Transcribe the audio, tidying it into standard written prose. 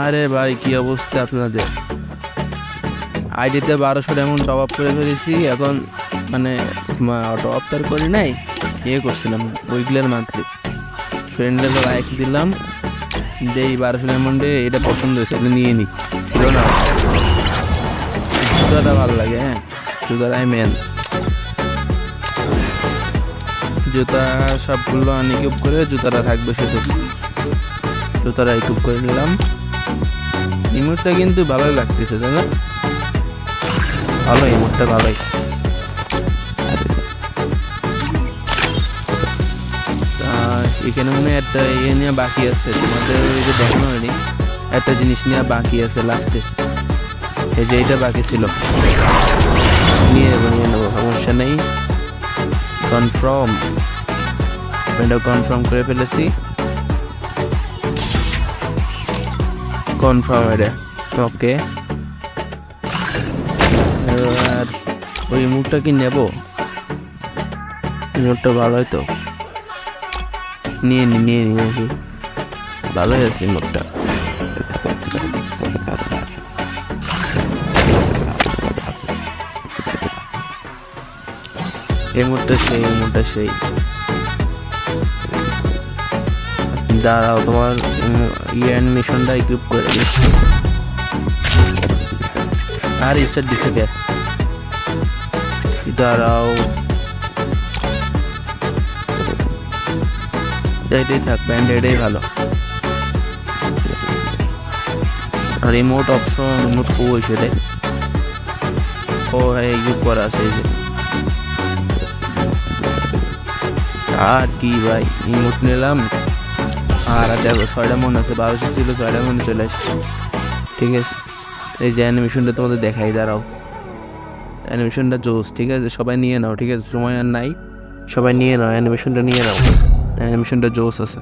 আরে ভাই কি অবস্থা আপনাদের? আইডিতে 1200 ডায়মন্ড টপ আপ করে ফেলেছি এখন। মানে টপ আপ তার করি নাই, ইয়ে করছিলাম উইকলিয়ার মান্থলি। ফ্রেন্ডের লাইক দিলাম, যেই 1200 ডায়মন্ডে এটা পছন্দ হয়েছে, এটা নিয়ে নি। ছিল না, জুতাটা ভালো লাগে। হ্যাঁ, জুতাটাই মেন। জুতা সবগুলো আনইকুইপ করে জুতাটা থাকবে শুধু। জুতাটা ইকুইপ করে নিলাম। ইমোটটা কিন্তু ভালোই লাগতেছে, তাই না? ভালো, ইমোটটা ভালোই। এখানে মনে হয় একটা ইয়ে নিয়ে বাকি আছে, তোমাদের ওই যে দেখানো হয়নি, একটা জিনিস নিয়ে বাকি আছে লাস্টে। এই যে এইটা বাকি ছিল, নিয়ে নেবো, সমস্যা নেই। কনফার্ম, এটা কনফার্ম করে ফেলেছি। কনফার্ম এটা, ওকে। আর ওই মুখটা কি নেব? মুখটা ভালোই তো, নিয়ে নি নাকি? ভালোই আছে মুখটা। এই মুহূর্তে সেই দাঁড়াও, তোমার অ্যানিমেশনটা ইকুইপ করে দিচ্ছি। আর স্টার ডিসঅ্যাপিয়ার, দাঁড়াও, এটাই থাক, ব্যান্ড এটাই ভালো। আর রিমোট অপশন, রিমোট কই সেটাই। ও হ্যাঁ, ইকুইপ করা আছে এই যে। আর কি ভাই, রিমোট নিলাম। আর দেখো 6টা মন আছে, 1200 ছিল, 6টা মনে চলে আসছে। ঠিক আছে, এই যে অ্যানিমেশনটা তোমাদের দেখাই, দাঁড়াও। অ্যানিমেশনটা জোস, ঠিক আছে? সবাই নিয়ে নাও, ঠিক আছে? সময় আর নাই, সবাই নিয়ে নাও, অ্যানিমেশনটা নিয়ে নাও। অ্যানিমেশনটা জোস আছে।